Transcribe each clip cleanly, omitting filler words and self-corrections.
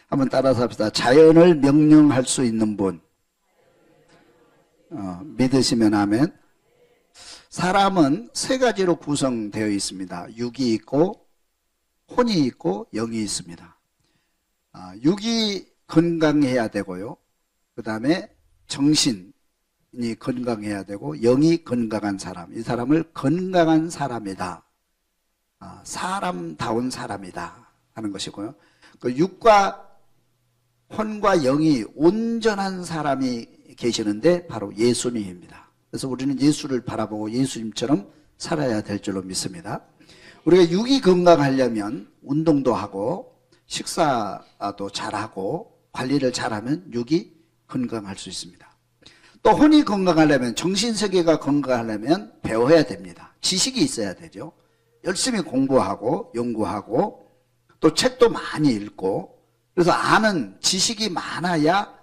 한번 따라서 합시다. 자연을 명령할 수 있는 분. 믿으시면 아멘. 사람은 세 가지로 구성되어 있습니다. 육이 있고 혼이 있고 영이 있습니다. 육이 건강해야 되고요. 그 다음에 정신이 건강해야 되고 영이 건강한 사람, 이 사람을 건강한 사람이다, 사람다운 사람이다 하는 것이고요. 그 육과 혼과 영이 온전한 사람이 계시는데 바로 예수님입니다. 그래서 우리는 예수를 바라보고 예수님처럼 살아야 될 줄로 믿습니다. 우리가 육이 건강하려면 운동도 하고 식사도 잘하고 관리를 잘하면 육이 건강할 수 있습니다. 또 혼이 건강하려면, 정신세계가 건강하려면 배워야 됩니다. 지식이 있어야 되죠. 열심히 공부하고 연구하고 또 책도 많이 읽고, 그래서 아는 지식이 많아야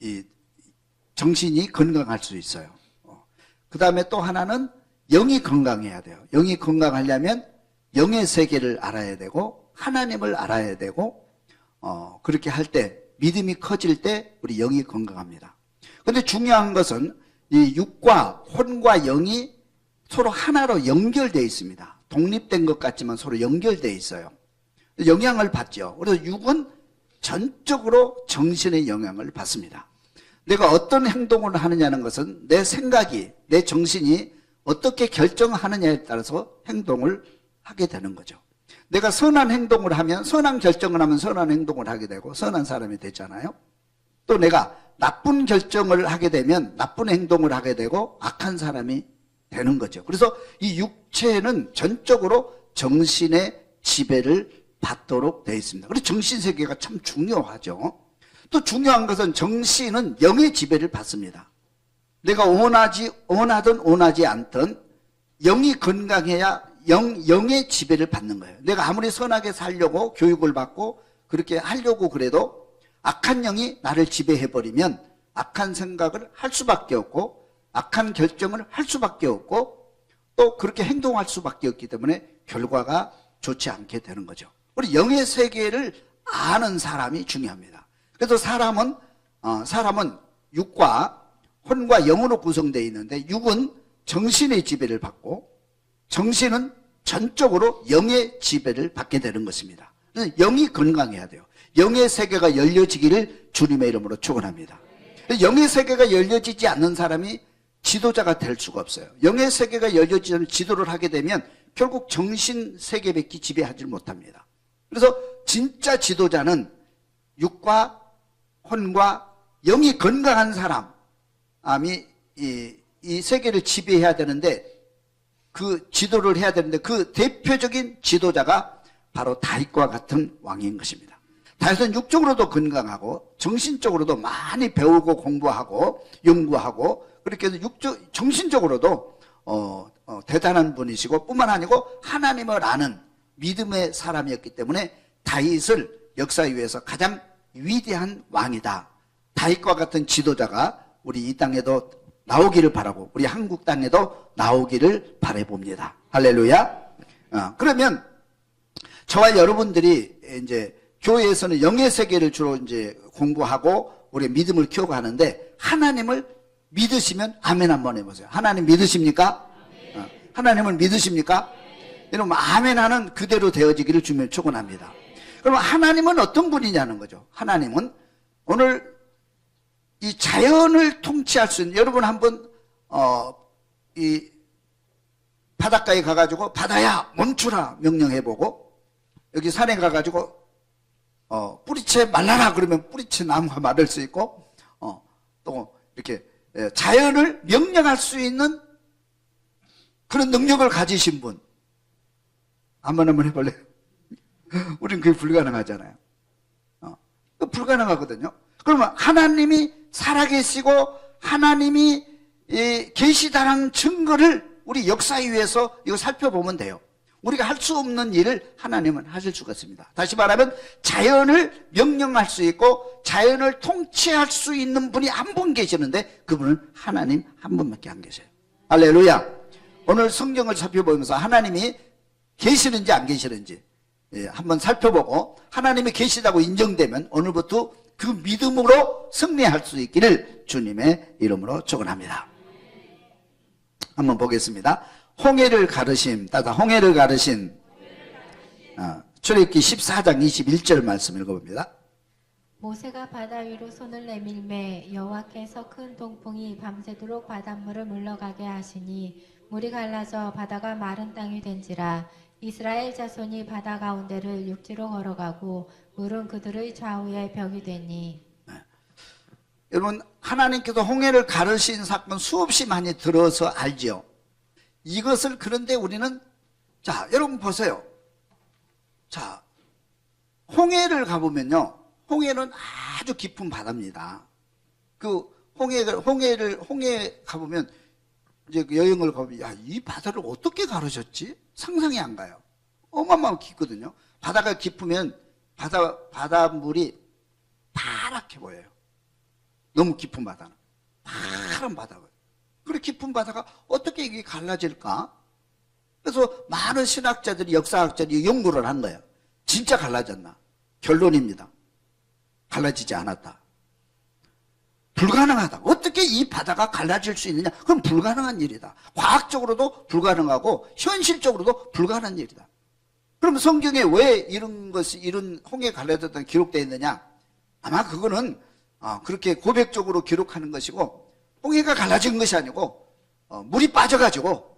이 정신이 건강할 수 있어요. 그 다음에 또 하나는 영이 건강해야 돼요. 영이 건강하려면 영의 세계를 알아야 되고 하나님을 알아야 되고, 그렇게 할 때, 믿음이 커질 때 우리 영이 건강합니다. 그런데 중요한 것은 이 육과 혼과 영이 서로 하나로 연결되어 있습니다. 독립된 것 같지만 서로 연결되어 있어요. 영향을 받죠. 그래서 육은 전적으로 정신의 영향을 받습니다. 내가 어떤 행동을 하느냐는 것은 내 생각이, 내 정신이 어떻게 결정하느냐에 따라서 행동을 하게 되는 거죠. 내가 선한 행동을 하면, 선한 결정을 하면 선한 행동을 하게 되고 선한 사람이 되잖아요. 또 내가 나쁜 결정을 하게 되면 나쁜 행동을 하게 되고 악한 사람이 되는 거죠. 그래서 이 육체는 전적으로 정신의 지배를 받도록 되어 있습니다. 그래서 정신세계가 참 중요하죠. 또 중요한 것은 정신은 영의 지배를 받습니다. 내가 원하든 원하지 않든 영이 건강해야 영의 지배를 받는 거예요. 내가 아무리 선하게 살려고 교육을 받고 그렇게 하려고 그래도 악한 영이 나를 지배해버리면 악한 생각을 할 수밖에 없고 악한 결정을 할 수밖에 없고 또 그렇게 행동할 수밖에 없기 때문에 결과가 좋지 않게 되는 거죠. 우리 영의 세계를 아는 사람이 중요합니다. 그래서 사람은 육과 혼과 영으로 구성되어 있는데, 육은 정신의 지배를 받고 정신은 전적으로 영의 지배를 받게 되는 것입니다. 그래서 영이 건강해야 돼요. 영의 세계가 열려지기를 주님의 이름으로 축원합니다. 영의 세계가 열려지지 않는 사람이 지도자가 될 수가 없어요. 영의 세계가 열려지지 않는 지도를 하게 되면 결국 정신 세계밖에 지배하지 못합니다. 그래서 진짜 지도자는 육과 혼과 영이 건강한 사람이 이 세계를 지배해야 되는데, 그 지도를 해야 되는데 그 대표적인 지도자가 바로 다윗과 같은 왕인 것입니다. 다윗은 육적으로도 건강하고 정신적으로도 많이 배우고 공부하고 연구하고 그렇게 해서 정신적으로도 대단한 분이시고 뿐만 아니고 하나님을 아는 믿음의 사람이었기 때문에 다윗을 역사 위에서 가장 위대한 왕이다, 다윗과 같은 지도자가 우리 이 땅에도 나오기를 바라고 우리 한국 땅에도 나오기를 바라봅니다. 할렐루야. 그러면 저와 여러분들이 이제 교회에서는 영의 세계를 주로 이제 공부하고 우리 믿음을 키우고 하는데, 하나님을 믿으시면 아멘 한번 해보세요. 하나님 믿으십니까? 하나님을 믿으십니까? 여러분, 아멘 하는 그대로 되어지기를 주면 축원합니다. 그럼 하나님은 어떤 분이냐는 거죠. 하나님은 오늘 이 자연을 통치할 수 있는, 여러분 한번 이 바닷가에 가가지고 바다야 멈추라 명령해보고, 여기 산에 가가지고 뿌리채 말라라 그러면 뿌리채 나무가 마를 수 있고, 또 이렇게 자연을 명령할 수 있는 그런 능력을 가지신 분 한번 해볼래요? 우리는 그게 불가능하잖아요. 불가능하거든요. 그러면 하나님이 살아계시고 하나님이 계시다는 증거를 우리 역사에 의해서 이거 살펴보면 돼요. 우리가 할 수 없는 일을 하나님은 하실 수가 있습니다. 다시 말하면 자연을 명령할 수 있고 자연을 통치할 수 있는 분이 한 분 계시는데 그분은 하나님 한 분밖에 안 계세요. 할렐루야. 오늘 성경을 살펴보면서 하나님이 계시는지 안 계시는지, 한번 살펴보고 하나님이 계시다고 인정되면 오늘부터 그 믿음으로 승리할 수 있기를 주님의 이름으로 축원합니다. 한번 보겠습니다. 홍해를 가르심, 따다 홍해를 가르신 출애굽기 14장 21절 말씀 읽어봅니다. 모세가 바다 위로 손을 내밀매 여호와께서 큰 동풍이 밤새도록 바닷물을 물러가게 하시니 물이 갈라져 바다가 마른 땅이 된지라. 이스라엘 자손이 바다 가운데를 육지로 걸어가고 물은 그들의 좌우에 벽이 되니. 여러분, 하나님께서 홍해를 가르신 사건 수없이 많이 들어서 알죠. 이것을 그런데 우리는, 자, 여러분 보세요. 자, 홍해를 가보면요, 홍해는 아주 깊은 바다입니다. 그 홍해 가보면, 이제 그 여행을 가보면, 야, 이 바다를 어떻게 가르셨지? 상상이 안 가요. 어마어마하게 깊거든요. 바다가 깊으면 바닷물이 파랗게 보여요. 너무 깊은 바다는. 파란 바다가. 그렇게 깊은 바다가 어떻게 이게 갈라질까? 그래서 많은 신학자들이, 역사학자들이 연구를 한 거예요. 진짜 갈라졌나? 결론입니다. 갈라지지 않았다. 불가능하다. 어떻게 이 바다가 갈라질 수 있느냐? 그럼 불가능한 일이다. 과학적으로도 불가능하고 현실적으로도 불가능한 일이다. 그럼 성경에 왜 이런 홍해 갈라졌다는 기록되어 있느냐? 아마 그거는 그렇게 고백적으로 기록하는 것이고, 홍해가 갈라진 것이 아니고 물이 빠져가지고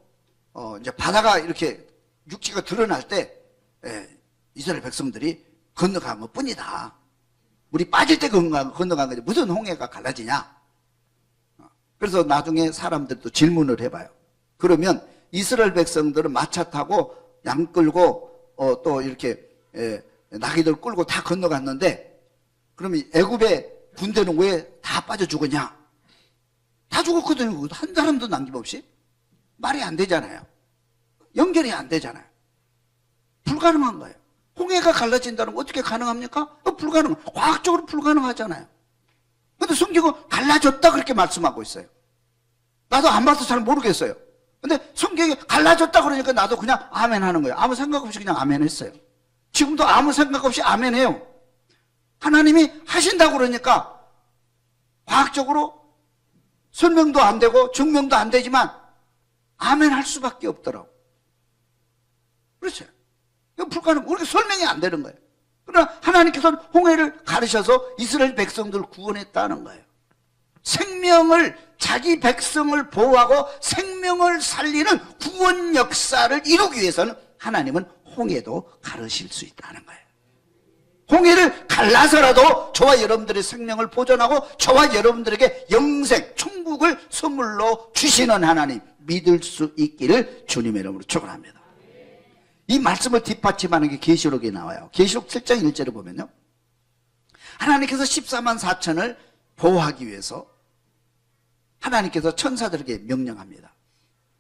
이제 바다가 이렇게 육지가 드러날 때 이스라엘 백성들이 건너간 것 뿐이다. 물이 빠질 때 건너간 거지 무슨 홍해가 갈라지냐. 그래서 나중에 사람들도 질문을 해봐요. 그러면 이스라엘 백성들은 마차 타고 양 끌고 또 이렇게 나귀들 끌고 다 건너갔는데, 그러면 애굽의 군대는 왜 다 빠져 죽었냐? 다 죽었거든요. 한 사람도 남김없이. 말이 안 되잖아요. 연결이 안 되잖아요. 불가능한 거예요. 홍해가 갈라진다는 거 어떻게 가능합니까? 과학적으로 불가능하잖아요. 근데 성경은 갈라졌다 그렇게 말씀하고 있어요. 나도 안 봐서 잘 모르겠어요. 근데 성경이 갈라졌다 그러니까 나도 그냥 아멘 하는 거예요. 아무 생각 없이 그냥 아멘 했어요. 지금도 아무 생각 없이 아멘 해요. 하나님이 하신다고 그러니까 과학적으로 설명도 안 되고 증명도 안 되지만 아멘 할 수밖에 없더라고. 그렇죠. 이거 불가능, 우리가 설명이 안 되는 거예요. 그러나 하나님께서는 홍해를 가르셔서 이스라엘 백성들을 구원했다는 거예요. 생명을, 자기 백성을 보호하고 생명을 살리는 구원 역사를 이루기 위해서는 하나님은 홍해도 가르실 수 있다는 거예요. 홍해를 갈라서라도 저와 여러분들의 생명을 보존하고 저와 여러분들에게 영생, 천국을 선물로 주시는 하나님 믿을 수 있기를 주님의 이름으로 축원합니다. 이 말씀을 뒷받침하는 게 계시록에 나와요. 계시록 7장 1절을 보면요, 하나님께서 14만 4천을 보호하기 위해서 하나님께서 천사들에게 명령합니다.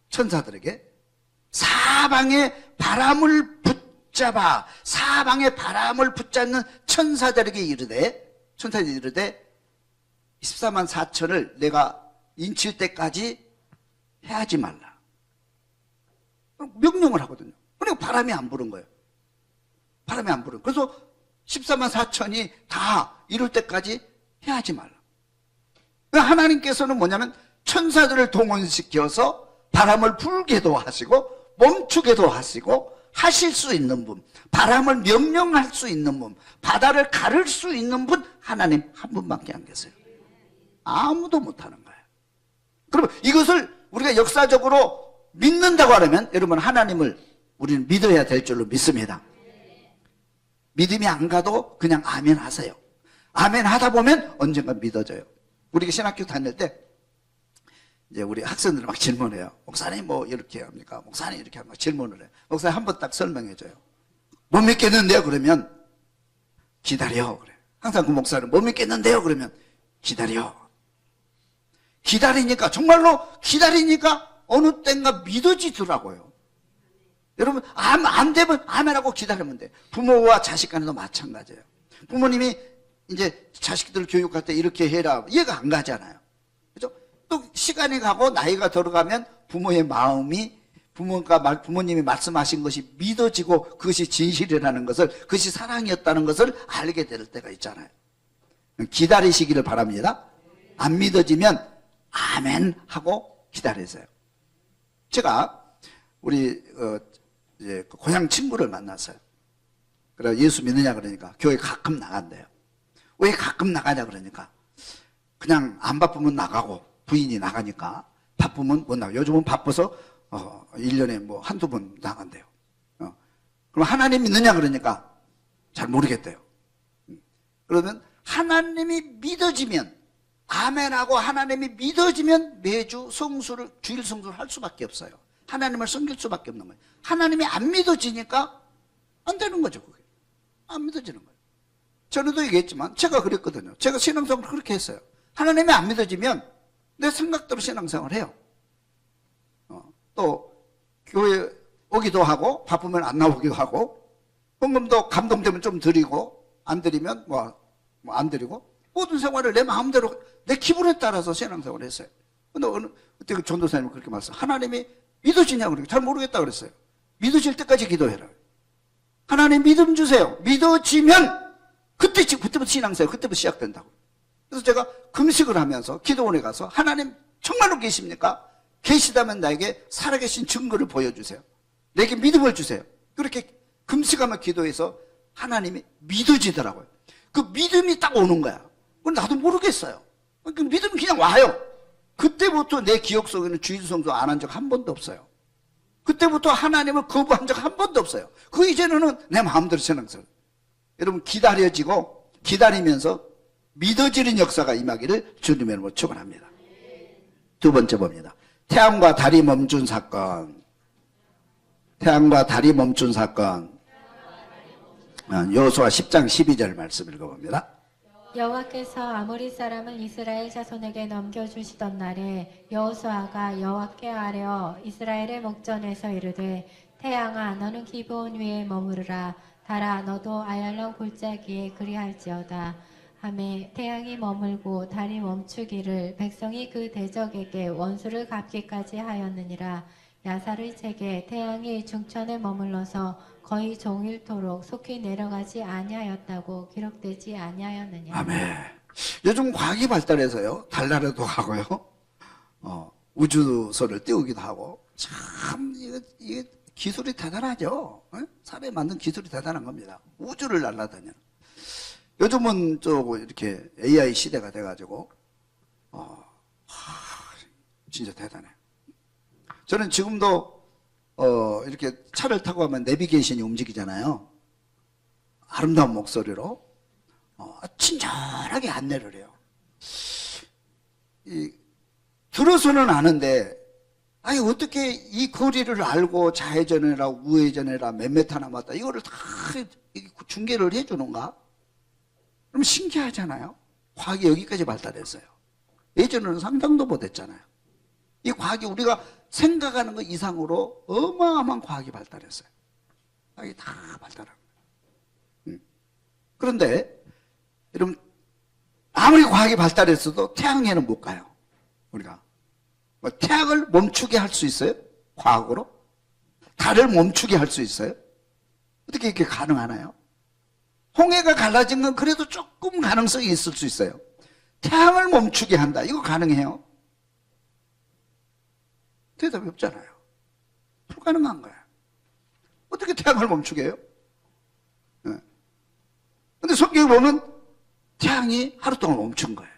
천사들에게 사방에 바람을 붙잡아, 사방에 바람을 붙잡는 천사들에게 이르되 14만 4천을 내가 인칠 때까지 해하지 말라. 명령을 하거든요. 그러니까 바람이 안 부는 거예요. 바람이 안 부는. 그래서 14만 4천이 다 이룰 때까지 해하지 말라. 하나님께서는 뭐냐면 천사들을 동원시켜서 바람을 불게도 하시고 멈추게도 하시고 하실 수 있는 분, 바람을 명령할 수 있는 분, 바다를 가를 수 있는 분, 하나님 한 분밖에 안 계세요. 아무도 못하는 거예요. 그러면 이것을 우리가 역사적으로 믿는다고 하려면 여러분 하나님을 우리는 믿어야 될 줄로 믿습니다. 믿음이 안 가도 그냥 아멘 하세요. 아멘 하다 보면 언젠가 믿어져요. 우리가 신학교 다닐 때 이제 우리 학생들 막 질문해요. 목사님 뭐 이렇게 합니까? 목사님 이렇게 합니까? 질문을 해요. 목사님 한 번 딱 설명해줘요. 못 믿겠는데요? 그러면 기다려. 그래. 항상 그 목사는 못 믿겠는데요? 그러면 기다려. 기다리니까, 정말로 기다리니까 어느 땐가 믿어지더라고요. 여러분, 안 되면 아멘하고 기다리면 돼. 부모와 자식 간에도 마찬가지예요. 부모님이 이제 자식들 교육할 때 이렇게 해라. 이해가 안 가잖아요. 그죠? 또 시간이 가고 나이가 들어가면 부모의 마음이 부모님이 말씀하신 것이 믿어지고 그것이 진실이라는 것을, 그것이 사랑이었다는 것을 알게 될 때가 있잖아요. 기다리시기를 바랍니다. 안 믿어지면 아멘 하고 기다리세요. 제가 우리 이제 고향 친구를 만났어요. 그래 예수 믿느냐 그러니까 교회 가끔 나간대요. 왜 가끔 나가냐 그러니까 그냥 안 바쁘면 나가고 부인이 나가니까 바쁘면 못 나가. 요즘은 바빠서 1년에 뭐 한두 번 나간대요. 그럼 하나님 믿느냐 그러니까 잘 모르겠대요. 그러면 하나님이 믿어지면, 아멘하고 하나님이 믿어지면 매주 주일 성수를 할 수밖에 없어요. 하나님을 섬길 수밖에 없는 거예요. 하나님이 안 믿어지니까 안 되는 거죠. 그게 안 믿어지는 거예요. 전에도 얘기했지만 제가 그랬거든요. 제가 신앙생활을 그렇게 했어요. 하나님이 안 믿어지면 내 생각대로 신앙생활을 해요. 또 교회 오기도 하고 바쁘면 안 나오기도 하고, 헌금도 감동되면 좀 드리고 안 드리면 뭐 안 드리고, 모든 생활을 내 마음대로 내 기분에 따라서 신앙생활을 했어요. 근데 그때 그 전도사님이 그렇게 말씀, 하나님이 믿어지냐고 그러니까 잘 모르겠다 그랬어요. 믿어질 때까지 기도해라. 하나님 믿음 주세요. 믿어지면 그때부터 신앙생활, 그때부터 시작된다고. 그래서 제가 금식을 하면서 기도원에 가서 하나님 정말로 계십니까? 계시다면 나에게 살아계신 증거를 보여주세요. 내게 믿음을 주세요. 그렇게 금식하며 기도해서 하나님이 믿어지더라고요. 그 믿음이 딱 오는 거야. 그건 나도 모르겠어요. 그 믿음이 그냥 와요. 그때부터 내 기억 속에는 주일 성수 안 한 적 한 번도 없어요. 그때부터 하나님을 거부한 적 한 번도 없어요. 그 이제는 내 마음대로 신앙생활. 여러분 기다려지고 기다리면서 믿어지는 역사가 임하기를 주님의 이름으로 축원합니다. 두 번째 봅니다. 태양과 달이 멈춘 사건. 태양과 달이 멈춘 사건. 여호수아 10장 12절 말씀 읽어봅니다. 여호와께서 아모리 사람을 이스라엘 자손에게 넘겨주시던 날에 여호수아가 여호와께 아뢰어 이스라엘의 목전에서 이르되 태양아 너는 기브온 위에 머무르라 달아 너도 아얄론 골짜기에 그리할지어다 하매 태양이 머물고 달이 멈추기를 백성이 그 대적에게 원수를 갚기까지 하였느니라. 야살의 책에 태양이 중천에 머물러서 거의 종일토록 속히 내려가지 아니하였다고 기록되지 아니하였느냐. 아멘. 요즘 과학이 발달해서요, 달나라도 가고요, 우주선을 띄우기도 하고, 참, 이게 기술이 대단하죠. 사람이 만든 기술이 대단한 겁니다. 우주를 날아다니는. 요즘은 이렇게 AI 시대가 돼가지고, 진짜 대단해. 저는 지금도 이렇게 차를 타고 가면 내비게이션이 움직이잖아요. 아름다운 목소리로 친절하게 안내를 해요. 들어서는 아는데 아니 어떻게 이 거리를 알고 좌회전해라 우회전해라 몇 메타 남았다 이거를 다 중계를 해주는가? 그럼 신기하잖아요. 과학이 여기까지 발달했어요. 예전에는 상상도 못했잖아요. 이 과학이 우리가 생각하는 것 이상으로 어마어마한 과학이 발달했어요. 과학이 다 발달한 거예요. 그런데 여러분 아무리 과학이 발달했어도 태양에는 못 가요. 우리가 태양을 멈추게 할 수 있어요? 과학으로? 달을 멈추게 할 수 있어요? 어떻게 이렇게 가능하나요? 홍해가 갈라진 건 그래도 조금 가능성이 있을 수 있어요. 태양을 멈추게 한다. 이거 가능해요? 대답이 없잖아요. 불가능한 거야. 어떻게 태양을 멈추게 해요? 근데 성경에 보면 태양이 하루 동안 멈춘 거예요.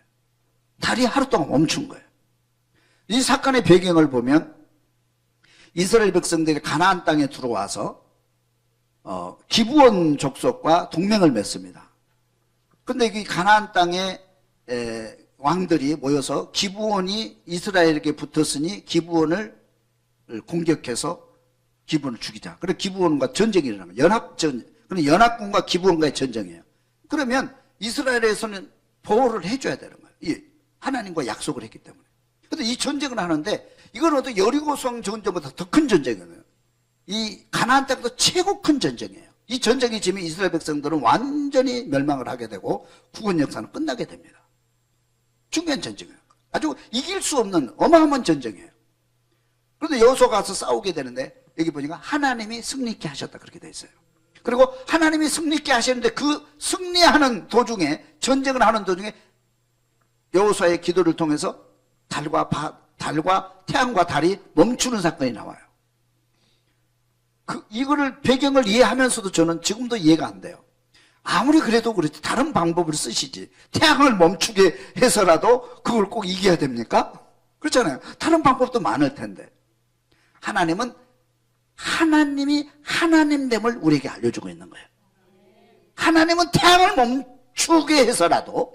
달이 하루 동안 멈춘 거예요. 이 사건의 배경을 보면 이스라엘 백성들이 가나안 땅에 들어와서 기브온 족속과 동맹을 맺습니다. 근데 이 가나안 땅에 왕들이 모여서 기브온이 이스라엘에게 붙었으니 기브온을 공격해서 기브온을 죽이자. 그래서 기브온과 전쟁이 일어나요. 그럼 연합군과 기브온과의 전쟁이에요. 그러면 이스라엘에서는 보호를 해줘야 되는 거예요. 이 하나님과 약속을 했기 때문에. 그런데 이 전쟁을 하는데 이건 어떤 여리고성 전쟁보다 더 큰 전쟁이에요. 이 가나안 땅도 최고 큰 전쟁이에요. 이 전쟁이 지면 이스라엘 백성들은 완전히 멸망을 하게 되고 구원 역사는 끝나게 됩니다. 중요한 전쟁이에요. 아주 이길 수 없는 어마어마한 전쟁이에요. 그런데 여호수아가 가서 싸우게 되는데 여기 보니까 하나님이 승리케 하셨다 그렇게 돼 있어요. 그리고 하나님이 승리케 하셨는데 그 승리하는 도중에, 전쟁을 하는 도중에 여호수아의 기도를 통해서 달과 태양과 달이 멈추는 사건이 나와요. 이거를 배경을 이해하면서도 저는 지금도 이해가 안 돼요. 아무리 그래도 그렇지 다른 방법을 쓰시지. 태양을 멈추게 해서라도 그걸 꼭 이겨야 됩니까? 그렇잖아요. 다른 방법도 많을 텐데. 하나님은 하나님이 하나님됨을 우리에게 알려주고 있는 거예요. 하나님은 태양을 멈추게 해서라도,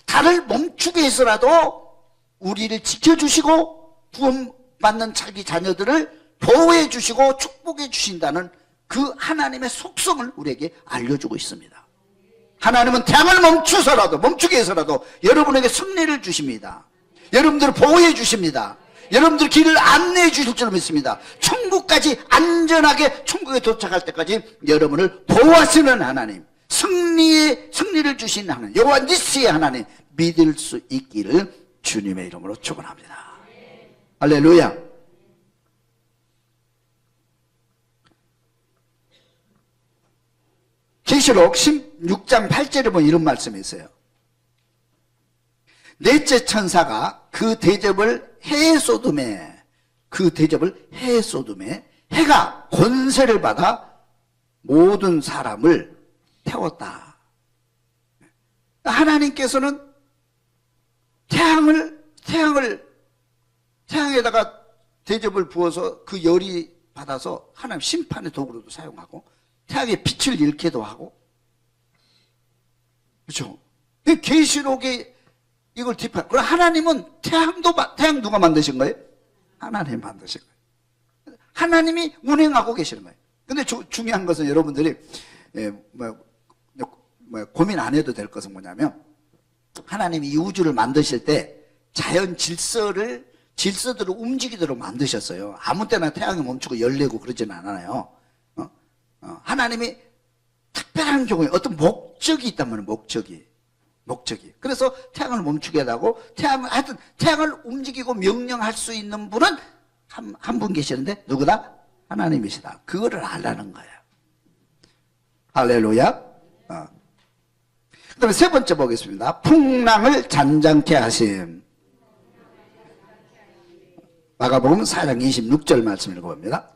달을 멈추게 해서라도 우리를 지켜주시고 구원받는 자기 자녀들을 보호해 주시고 축복해 주신다는 그 하나님의 속성을 우리에게 알려주고 있습니다. 하나님은 태양을 멈추게 해서라도 여러분에게 승리를 주십니다. 여러분들을 보호해 주십니다. 여러분들 길을 안내해 주실 줄 믿습니다. 천국까지 안전하게 천국에 도착할 때까지 여러분을 보호하시는 하나님, 승리를 주신 하나님, 여호와 니스의 하나님 믿을 수 있기를 주님의 이름으로 축원합니다. 할렐루야. 계시록 16장 8절에 보면 이런 말씀이 있어요. 넷째 천사가 그 대접을 해에 쏟음에, 해가 권세를 받아 모든 사람을 태웠다. 하나님께서는 태양에다가 대접을 부어서 그 열이 받아서 하나님 심판의 도구로도 사용하고 태양의 빛을 잃게도 하고, 그렇죠? 계시록에 이걸 그럼 하나님은 태양 누가 만드신 거예요? 하나님이 만드신 거예요. 하나님이 운행하고 계시는 거예요. 근데 중요한 것은 여러분들이 고민 안 해도 될 것은 뭐냐면, 하나님이 이 우주를 만드실 때 자연 질서대로 움직이도록 만드셨어요. 아무 때나 태양이 멈추고 열리고 그러지는 않아요. 하나님이 특별한 경우에 어떤 목적이 있다면 목적이. 그래서 태양을 멈추게 하고 태양을 움직이고 명령할 수 있는 분은 한 분 계시는데 누구다? 하나님이시다. 그거를 알라는 거예요. 할렐루야. 그다음에 세 번째 보겠습니다. 풍랑을 잔잔케 하심. 마가복음 4장 26절 말씀 읽어봅니다.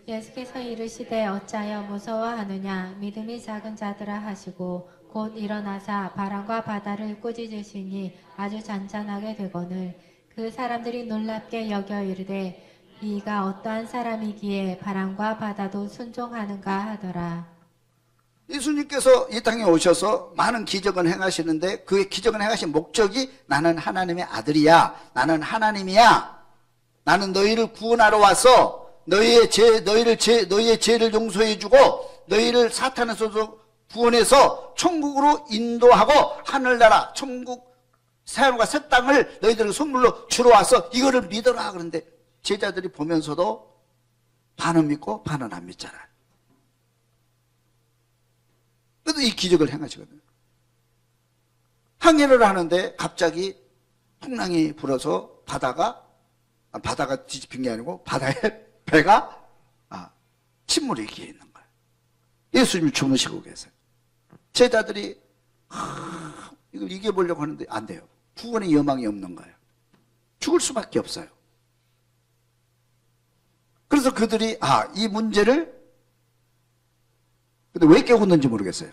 예수께서 이르시되 어찌하여 무서워하느냐, 믿음이 작은 자들아 하시고 곧 일어나사 바람과 바다를 꾸짖으시니 아주 잔잔하게 되거늘 그 사람들이 놀랍게 여겨 이르되 이가 어떠한 사람이기에 바람과 바다도 순종하는가 하더라. 예수님께서 이 땅에 오셔서 많은 기적을 행하시는데 그 기적을 행하신 목적이 나는 하나님의 아들이야, 나는 하나님이야, 나는 너희를 구원하러 와서 너희의 죄를 용서해주고 너희를 사탄에서도 구원해서 천국으로 인도하고 하늘나라 천국 새하늘과 새 땅을 너희들에게 선물로 주러 와서 이거를 믿어라. 그런데 제자들이 보면서도 반은 믿고 반은 안 믿잖아요. 그래도 이 기적을 행하시거든요. 항해를 하는데 갑자기 풍랑이 불어서 바다가 뒤집힌 게 아니고 바다에 배가 침몰에 기해 있는 거예요. 예수님이 주무시고 계세요. 제자들이 이걸 이겨보려고 하는데 안 돼요. 구원의 여망이 없는 거예요. 죽을 수밖에 없어요. 그래서 그들이 이 문제를 근데 왜 깨웠는지 모르겠어요.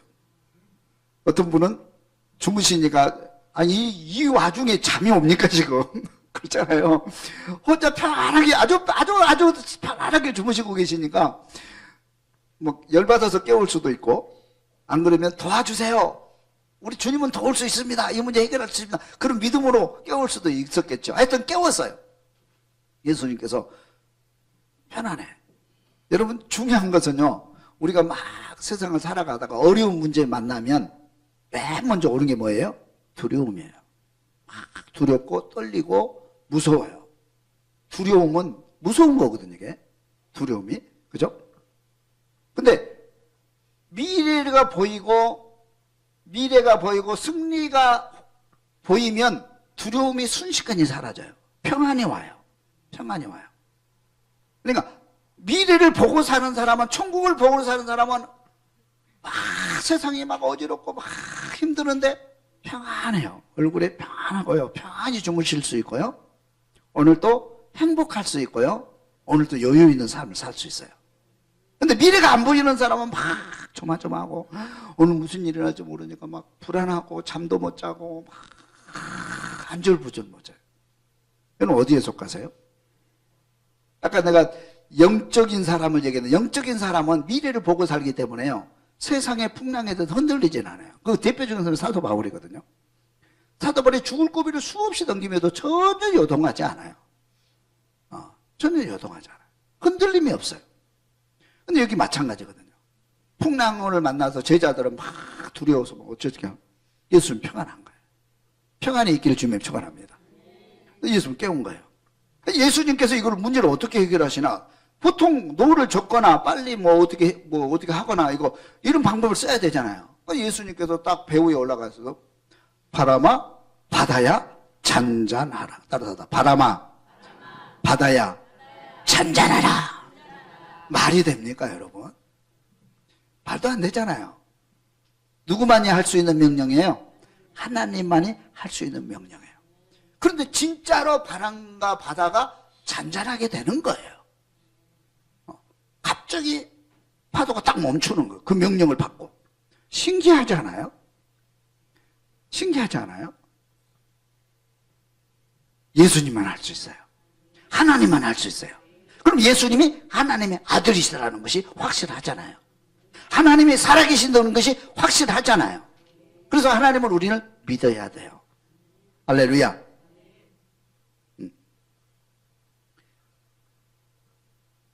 어떤 분은 주무시니까 이 와중에 잠이 옵니까 지금? 그렇잖아요. 혼자 편안하게 아주 편안하게 주무시고 계시니까 뭐 열받아서 깨울 수도 있고, 안 그러면 도와주세요. 우리 주님은 도울 수 있습니다. 이 문제 해결할 수 있습니다. 그런 믿음으로 깨울 수도 있었겠죠. 하여튼 깨웠어요. 예수님께서 편안해. 여러분 중요한 것은요, 우리가 막 세상을 살아가다가 어려운 문제 만나면 맨 먼저 오는 게 뭐예요? 두려움이에요. 막 두렵고 떨리고 무서워요. 두려움은 무서운 거거든요, 이게. 두려움이. 그죠? 근데 미래가 보이고 승리가 보이면 두려움이 순식간에 사라져요. 평안이 와요. 그러니까 미래를 보고 사는 사람은, 천국을 보고 사는 사람은 막 세상이 막 어지럽고 막 힘드는데 평안해요. 얼굴에 평안하고요. 평안히 주무실 수 있고요. 오늘도 행복할 수 있고요. 오늘도 여유 있는 삶을 살 수 있어요. 근데 미래가 안 보이는 사람은 막 조마조마하고 오늘 무슨 일이 날지 모르니까 막 불안하고 잠도 못 자고 막 안절부절 못 자요. 이건 어디에 속하세요? 아까 내가 영적인 사람을 얘기했는데, 영적인 사람은 미래를 보고 살기 때문에요, 세상의 풍랑에 대해서 흔들리진 않아요. 그 대표적인 사람이 사도 바울이거든요. 사도 바울이 죽을 고비를 수없이 넘기면도 전혀 요동하지 않아요. 전혀 요동하지 않아요. 흔들림이 없어요. 근데 여기 마찬가지거든요. 풍랑을 만나서 제자들은 막 두려워서 뭐 어쩌게 하고, 예수는 평안한 거예요. 평안에 있기를 주님이 축원합니다. 예수는 깨운 거예요. 예수님께서 이걸 문제를 어떻게 해결하시나? 보통 노를 젓거나 빨리 뭐 어떻게 하거나 이런 방법을 써야 되잖아요. 예수님께서 딱 배 위에 올라가서 바람아 바다야 잔잔하라. 따라서 바람아 바다야 잔잔하라. 말이 됩니까, 여러분? 말도 안 되잖아요. 누구만이 할 수 있는 명령이에요? 하나님만이 할 수 있는 명령이에요. 그런데 진짜로 바람과 바다가 잔잔하게 되는 거예요. 갑자기 파도가 딱 멈추는 거예요. 그 명령을 받고. 신기하지 않아요? 신기하지 않아요? 예수님만 할 수 있어요. 하나님만 할 수 있어요. 그럼 예수님이 하나님의 아들이시라는 것이 확실하잖아요. 하나님이 살아계신다는 것이 확실하잖아요. 그래서 하나님을 우리는 믿어야 돼요. 할렐루야.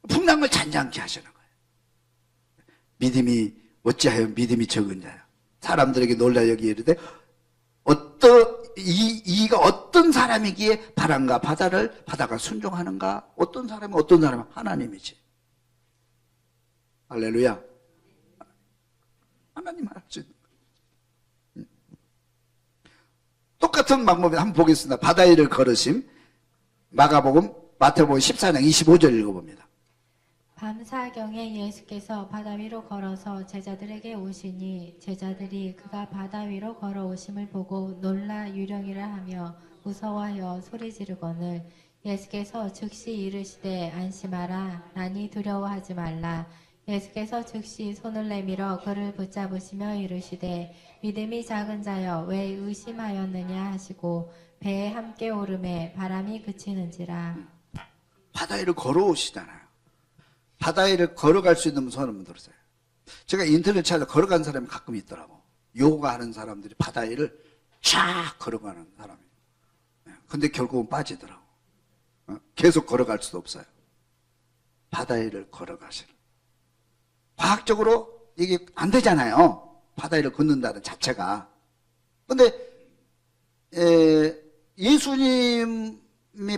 풍랑을 잔잔케 하시는 거예요. 믿음이 어찌하여 믿음이 적은 자야. 사람들에게 놀라 여기 이르되 이가 어떤 사람이기에 바람과 바다가 순종하는가? 어떤 사람은 하나님이지. 할렐루야. 하나님 할 수 있는 거예요. 똑같은 방법에 한번 보겠습니다. 바다 위를 걸으심. 마태복음 14장 25절 읽어봅니다. 밤사경에 예수께서 바다 위로 걸어서 제자들에게 오시니 제자들이 그가 바다 위로 걸어오심을 보고 놀라 유령이라 하며 무서워하여 소리 지르거늘 예수께서 즉시 이르시되 안심하라 나니 두려워하지 말라. 예수께서 즉시 손을 내밀어 그를 붙잡으시며 이르시되 믿음이 작은 자여 왜 의심하였느냐 하시고 배에 함께 오르매 바람이 그치는지라. 바다 위를 걸어오시잖아요. 바다 위를 걸어갈 수 있는 손 한번 들으세요. 제가 인터넷 찾아 걸어간 사람이 가끔 있더라고. 요가 하는 사람들이 바다 위를 쫙 걸어가는 사람이. 근데 결국은 빠지더라고. 계속 걸어갈 수도 없어요. 바다 위를 걸어가시는. 과학적으로 이게 안 되잖아요. 바다 위를 걷는다는 자체가. 근데 예수님이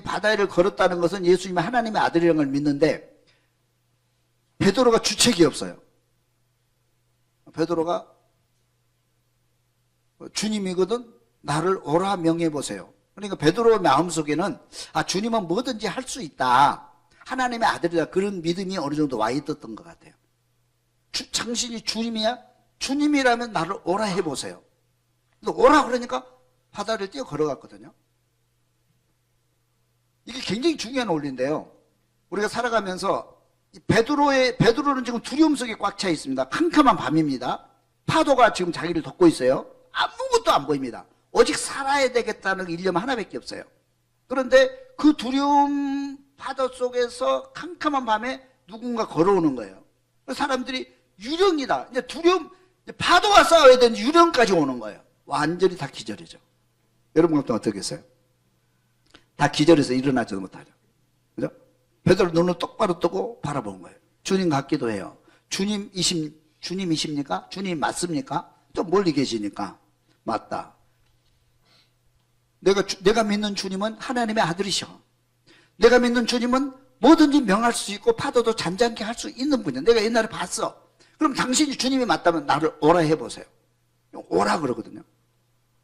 바다 위를 걸었다는 것은 예수님이 하나님의 아들이라는 걸 믿는데 베드로가 주책이 없어요. 베드로가 주님이거든 나를 오라 명해보세요. 그러니까 베드로의 마음속에는 주님은 뭐든지 할 수 있다. 하나님의 아들이다. 그런 믿음이 어느 정도 와 있었던 것 같아요. 당신이 주님이야? 주님이라면 나를 오라 해보세요. 오라 그러니까 바다를 뛰어 걸어갔거든요. 이게 굉장히 중요한 원리인데요. 우리가 살아가면서 베드로는 지금 두려움 속에 꽉 차 있습니다. 캄캄한 밤입니다. 파도가 지금 자기를 덮고 있어요. 아무것도 안 보입니다. 오직 살아야 되겠다는 일념 하나밖에 없어요. 그런데 그 두려움 파도 속에서 캄캄한 밤에 누군가 걸어오는 거예요. 사람들이 유령이다. 이제 파도와 싸워야 되는 유령까지 오는 거예요. 완전히 다 기절이죠. 여러분 같은 어떻겠어요? 다 기절해서 일어나지도 못하죠. 그죠? 베드로 눈을 똑바로 뜨고 바라본 거예요. 주님 같기도 해요. 주님이십니까? 주님 맞습니까? 좀 멀리 계시니까 맞다. 내가 믿는 주님은 하나님의 아들이셔. 내가 믿는 주님은 뭐든지 명할 수 있고 파도도 잔잔케 할 수 있는 분이야. 내가 옛날에 봤어. 그럼 당신이 주님이 맞다면 나를 오라 해보세요. 오라 그러거든요.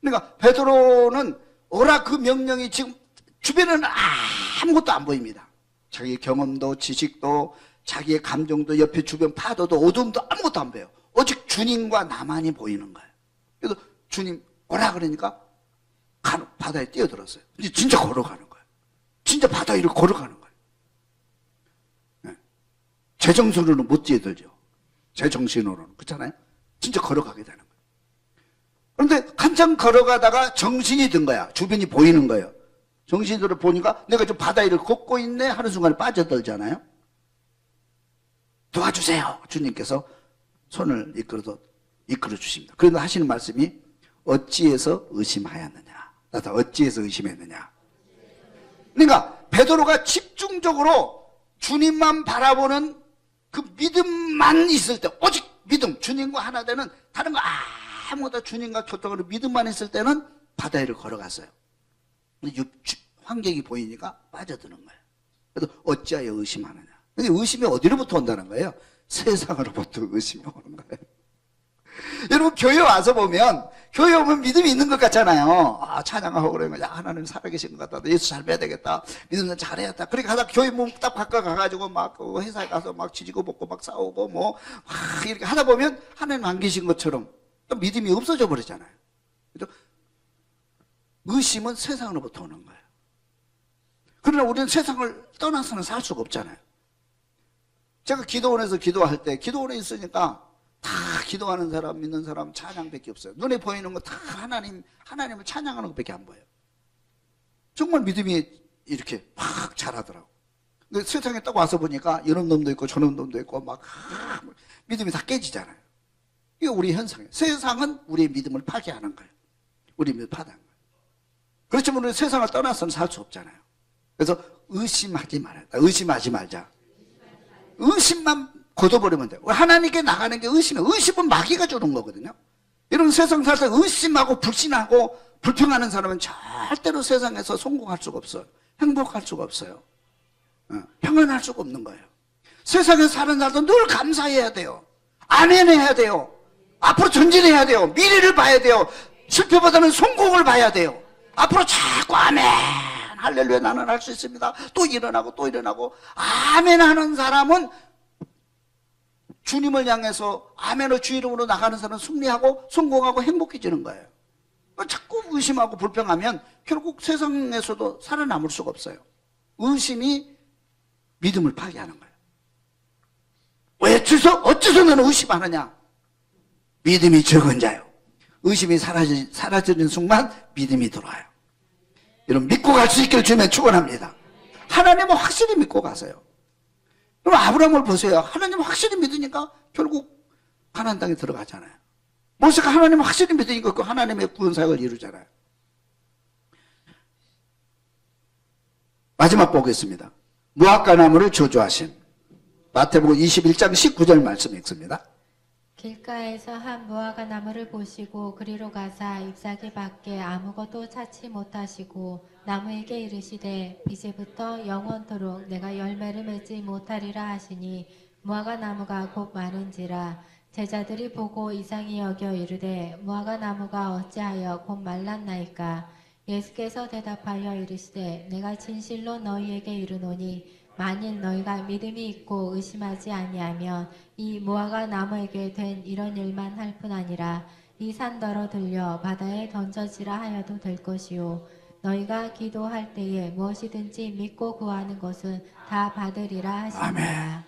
그러니까 베드로는 오라 그 명령이 지금 주변에는 아무것도 안 보입니다. 자기 경험도 지식도 자기의 감정도 옆에 주변 파도도 어둠도 아무것도 안 보여요. 오직 주님과 나만이 보이는 거예요. 그래서 주님 오라 그러니까 바다에 뛰어들었어요. 근데 진짜 걸어가는 거예요. 진짜 바다 위를 걸어가는 거예요. 네. 제 정신으로는 못 뛰어들죠. 제 정신으로는. 그렇잖아요. 진짜 걸어가게 되는 거예요. 그런데 한참 걸어가다가 정신이 든 거야. 주변이 보이는 거예요. 정신이 들어 보니까 내가 좀 바다 위를 걷고 있네 하는 순간에 빠져들잖아요. 도와주세요. 주님께서 손을 이끌어 주십니다. 그런데 하시는 말씀이 어찌해서 의심하였느냐. 나도 어찌해서 의심했느냐. 그러니까 베드로가 집중적으로 주님만 바라보는 그 믿음만 있을 때, 오직 믿음, 주님과 하나 되는 다른 거 아무것도 주님과 교통하는 믿음만 있을 때는 바다 위를 걸어갔어요. 환경이 보이니까 빠져드는 거예요. 그래서 어찌하여 의심하느냐. 근데 의심이 어디로부터 온다는 거예요? 세상으로부터 의심이 오는 거예요. 여러분 교회 와서 보면, 교회 오면 믿음이 있는 것 같잖아요. 찬양하고 그러면, 야, 하나님 살아계신 것 같다. 예수 잘 뵈야 되겠다. 믿음은 잘해야겠다. 그렇게 하다 교회 딱 바꿔가가지고 막 회사에 가서 막 지지고 볶고 막 싸우고 막 이렇게 하다 보면 하나님 안 계신 것처럼 또 믿음이 없어져 버리잖아요. 그죠? 의심은 세상으로부터 오는 거예요. 그러나 우리는 세상을 떠나서는 살 수가 없잖아요. 제가 기도원에서 기도할 때, 기도원에 있으니까 다 기도하는 사람, 믿는 사람, 찬양밖에 없어요. 눈에 보이는 거 다 하나님을 찬양하는 것밖에 안 보여요. 정말 믿음이 이렇게 막 자라더라고. 근데 세상에 딱 와서 보니까 이런 놈도 있고 저런 놈도 있고 막 믿음이 다 깨지잖아요. 이게 우리 현상이에요. 세상은 우리의 믿음을 파괴하는 거예요. 우리 믿음을 파괴하는 거예요. 그렇지만 우리는 세상을 떠나서는 살 수 없잖아요. 그래서 의심하지 말아야 돼. 의심하지 말자. 의심만 걷어버리면 돼요. 하나님께 나가는 게 의심이에요. 의심은 마귀가 주는 거거든요. 이런 세상 살 때 의심하고 불신하고 불평하는 사람은 절대로 세상에서 성공할 수가 없어요. 행복할 수가 없어요. 평안할 수가 없는 거예요. 세상에서 사는 사람도 늘 감사해야 돼요. 아멘 해야 돼요. 앞으로 전진해야 돼요. 미래를 봐야 돼요. 실패보다는 성공을 봐야 돼요. 앞으로 자꾸 아멘 할렐루야 나는 할 수 있습니다. 또 일어나고 또 일어나고 아멘 하는 사람은 주님을 향해서 아멘의 주 이름으로 나가는 사람은 승리하고 성공하고 행복해지는 거예요. 자꾸 의심하고 불평하면 결국 세상에서도 살아남을 수가 없어요. 의심이 믿음을 파괴하는 거예요. 어째서 너는 의심하느냐? 믿음이 적은 자요. 의심이 사라지는 순간 믿음이 들어와요. 여러분 믿고 갈 수 있기를 주님의 축원합니다. 하나님은 확실히 믿고 가세요. 그럼 아브라함을 보세요. 하나님을 확실히 믿으니까 결국 가나안 땅에 들어가잖아요. 모세가 하나님을 확실히 믿으니까 그 하나님의 구원사역을 이루잖아요. 마지막 보겠습니다. 무화과 나무를 저주하신 마태복음 21장 19절 말씀 읽습니다. 길가에서 한 무화과 나무를 보시고 그리로 가사 잎사귀 밖에 아무것도 찾지 못하시고 나무에게 이르시되 이제부터 영원토록 내가 열매를 맺지 못하리라 하시니 무화과 나무가 곧 마른지라. 제자들이 보고 이상히 여겨 이르되 무화과 나무가 어찌하여 곧 말랐나이까. 예수께서 대답하여 이르시되 내가 진실로 너희에게 이르노니 만일 너희가 믿음이 있고 의심하지 아니하면 이 무화과 나무에게 된 이런 일만 할 뿐 아니라 이 산더러 들려 바다에 던져지라 하여도 될 것이요 너희가 기도할 때에 무엇이든지 믿고 구하는 것은 다 받으리라 하시니라.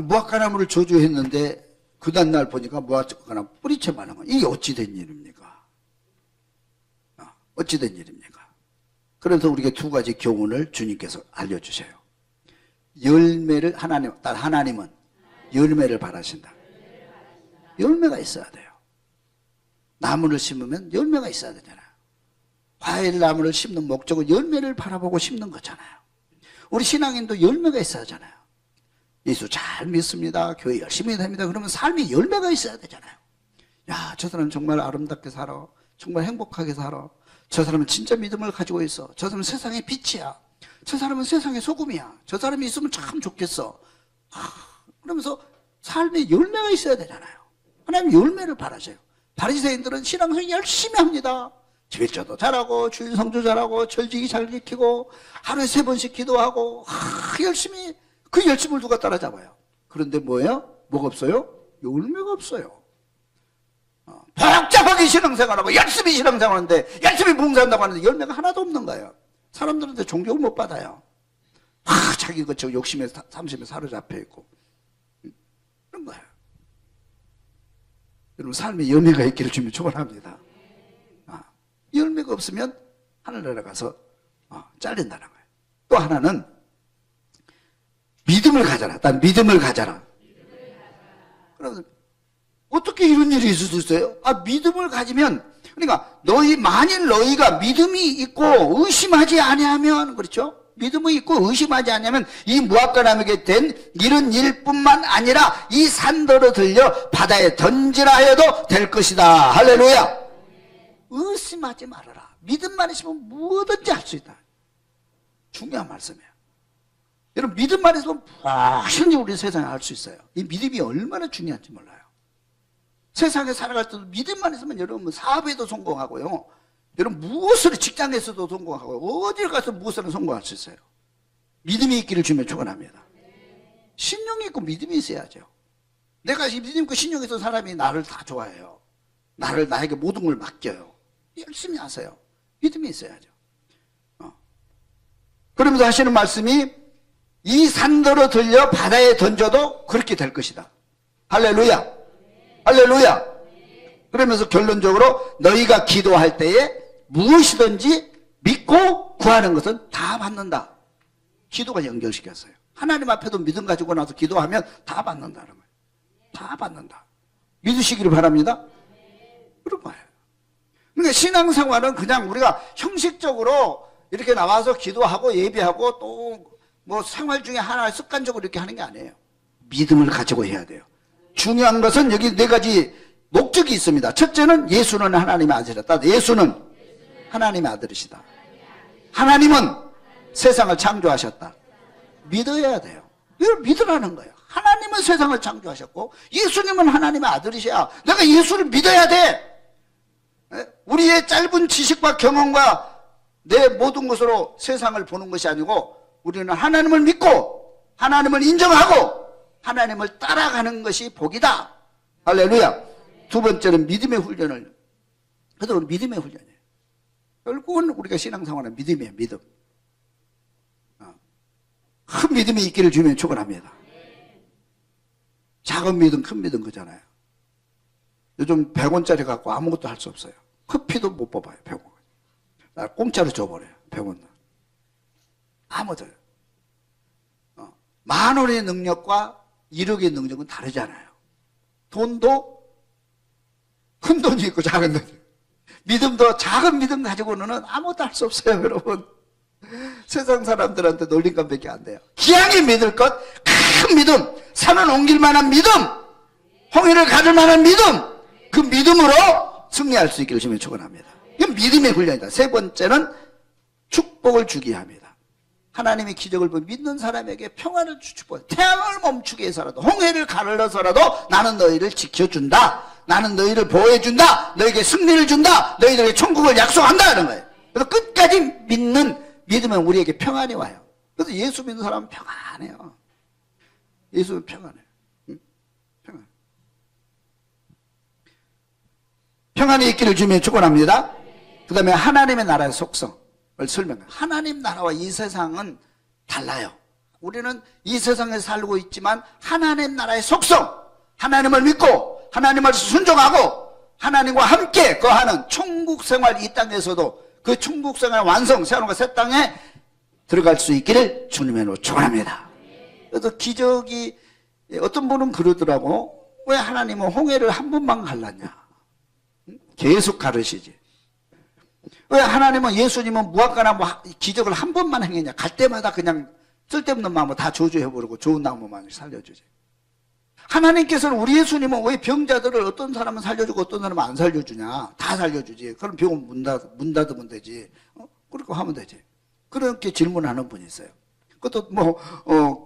무화과 나무를 저주했는데 그 다음날 보니까 무화과 나무 뿌리채 많은 거. 이게 어찌 된 일입니까? 어찌 된 일입니까? 그래서 우리가 두 가지 교훈을 주님께서 알려주세요. 열매를 하나님은 열매를 바라신다. 열매가 있어야 돼요. 나무를 심으면 열매가 있어야 되잖아요. 과일 나무를 심는 목적은 열매를 바라보고 심는 거잖아요. 우리 신앙인도 열매가 있어야 하잖아요. 예수 잘 믿습니다. 교회 열심히 다닙니다. 그러면 삶에 열매가 있어야 되잖아요. 야, 저 사람 정말 아름답게 살아. 정말 행복하게 살아. 저 사람은 진짜 믿음을 가지고 있어. 저 사람은 세상의 빛이야. 저 사람은 세상의 소금이야. 저 사람이 있으면 참 좋겠어. 그러면서 삶에 열매가 있어야 되잖아요. 하나님 열매를 바라세요. 바리새인들은 신앙생활 열심히 합니다. 집일조도 잘하고 주일 성조 잘하고 절지기 잘 지키고 하루에 3번씩 기도하고 열심히 그 열심을 누가 따라잡아요? 그런데 뭐예요? 뭐가 없어요? 열매가 없어요. 복잡하게 신앙생활하고 열심히 신앙생활하는데 열심히 봉사한다고 하는데 열매가 하나도 없는 거예요. 사람들한테 존경을 못 받아요. 자기 그저 욕심에 삼심에 사로잡혀 있고 그런 거예요. 여러분 삶에 열매가 있기를 주님 축원합니다. 열매가 없으면 하늘나라 가서 잘린다는 거예요. 또 하나는 믿음을 가져라. 난 믿음을 가져라. 그러면 어떻게 이런 일이 있을 수 있어요? 믿음을 가지면 그러니까 만일 너희가 믿음이 있고 의심하지 아니하면 그렇죠? 믿음이 있고 의심하지 않으면 이 무화과나무에게 된 이런 일뿐만 아니라 이 산더러 들려 바다에 던지라 하여도 될 것이다. 할렐루야. 의심하지 말아라. 믿음만 있으면 뭐든지 할 수 있다. 중요한 말씀이에요. 여러분 믿음만 있으면 무엇이든지 우리 세상에 할 수 있어요. 이 믿음이 얼마나 중요한지 몰라요. 세상에 살아갈 때도 믿음만 있으면 여러분 사업에도 성공하고요. 여러분 무엇을 직장에서도 성공하고 어딜 가서 무엇을 성공할 수 있어요. 믿음이 있기를 주면 축원합니다. 신령이 있고 믿음이 있어야죠. 내가 믿음 있고 신령 있는 사람이 나를 다 좋아해요. 나에게 모든 걸 맡겨요. 열심히 하세요. 믿음이 있어야죠. 그러면서 하시는 말씀이 이 산더러 들려 바다에 던져도 그렇게 될 것이다. 할렐루야. 할렐루야. 그러면서 결론적으로 너희가 기도할 때에 무엇이든지 믿고 구하는 것은 다 받는다. 기도가 연결시켰어요. 하나님 앞에도 믿음 가지고 나서 기도하면 다 받는다는 거예요. 다 받는다. 믿으시기를 바랍니다. 그런 거예요. 그러니까 신앙생활은 그냥 우리가 형식적으로 이렇게 나와서 기도하고 예배하고 또 뭐 생활 중에 하나 습관적으로 이렇게 하는 게 아니에요. 믿음을 가지고 해야 돼요. 중요한 것은 여기 4가지 목적이 있습니다. 첫째는 예수는 하나님의 아들이다. 예수는 하나님의 아들이시다. 하나님은 세상을 창조하셨다. 믿어야 돼요. 이걸 믿으라는 거예요. 하나님은 세상을 창조하셨고 예수님은 하나님의 아들이셔야 내가 예수를 믿어야 돼. 우리의 짧은 지식과 경험과 내 모든 것으로 세상을 보는 것이 아니고 우리는 하나님을 믿고 하나님을 인정하고 하나님을 따라가는 것이 복이다. 할렐루야. 두 번째는 믿음의 훈련을. 그래도 믿음의 훈련이에요. 결국은 우리가 신앙생활은 믿음이에요. 믿음. 큰 믿음이 있기를 주면 축원합니다. 작은 믿음, 큰 믿음 그잖아요. 요즘 100원짜리 갖고 아무것도 할 수 없어요. 커피도 못 뽑아요. 100원. 나 공짜로 줘버려요. 100원. 아무도. 10,000원의 능력과 1억의 능력은 다르잖아요. 돈도 큰 돈이 있고 작은 돈이 있고 믿음도 작은 믿음 가지고는 아무것도 할 수 없어요. 여러분 세상 사람들한테 놀림감밖에 안 돼요. 기왕에 믿을 것 큰 믿음, 산을 옮길 만한 믿음, 홍해를 가를 만한 믿음, 그 믿음으로 승리할 수 있기를 주면 축원합니다. 이건 믿음의 훈련이다. 세 번째는 축복을 주게 합니다. 하나님의 기적을 보고 믿는 사람에게 평안을 주시고 태양을 멈추게 해서라도 홍해를 가르러서라도 나는 너희를 지켜준다. 나는 너희를 보호해준다. 너에게 승리를 준다. 너희들에게 천국을 약속한다 하는 거예요. 그래서 끝까지 믿으면 우리에게 평안이 와요. 그래서 예수 믿는 사람은 평안해요. 예수는 평안해요. 응? 평안. 평안이 있기를 주면 축원합니다. 그 다음에 하나님의 나라의 속성을 설명해요. 하나님 나라와 이 세상은 달라요. 우리는 이 세상에 살고 있지만 하나님 나라의 속성, 하나님을 믿고 하나님을 순종하고 하나님과 함께 거하는 천국 생활 이 땅에서도 그 천국 생활 완성, 새하늘과 새 땅에 들어갈 수 있기를 주님으로 축원합니다. 그래서 기적이 어떤 분은 그러더라고. 왜 하나님은 홍해를 한 번만 갈랐냐? 계속 가르시지. 왜 하나님은 예수님은 무화과나무 기적을 한 번만 행했냐? 갈 때마다 그냥 쓸데없는 마음을 다 저주해버리고 좋은 나무만 살려주지. 하나님께서는 우리 예수님은 왜 병자들을 어떤 사람은 살려주고 어떤 사람은 안 살려주냐? 다 살려주지. 그럼 병은 문 닫으면 되지. 그렇게 하면 되지. 그렇게 질문하는 분이 있어요. 그것도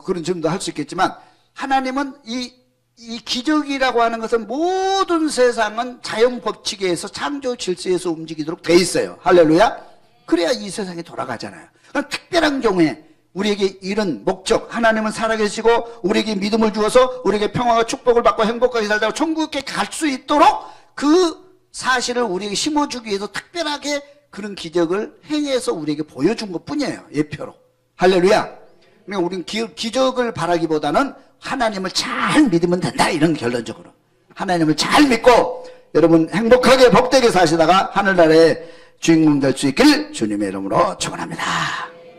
그런 질문도 할 수 있겠지만 하나님은 이 이 기적이라고 하는 것은 모든 세상은 자연 법칙에 의해서 창조 질서에서 움직이도록 돼 있어요. 할렐루야. 그래야 이 세상이 돌아가잖아요. 그러니까 특별한 경우에 우리에게 이런 목적, 하나님은 살아계시고 우리에게 믿음을 주어서 우리에게 평화와 축복을 받고 행복하게 살다가 천국에 갈 수 있도록 그 사실을 우리에게 심어주기 위해서 특별하게 그런 기적을 행해서 우리에게 보여준 것 뿐이에요. 예표로. 할렐루야. 그러니까 우리는 기적을 바라기보다는 하나님을 잘 믿으면 된다. 이런 결론적으로. 하나님을 잘 믿고 여러분 행복하게 복되게 사시다가 하늘나라의 주인공 될 수 있길 주님의 이름으로 축원합니다.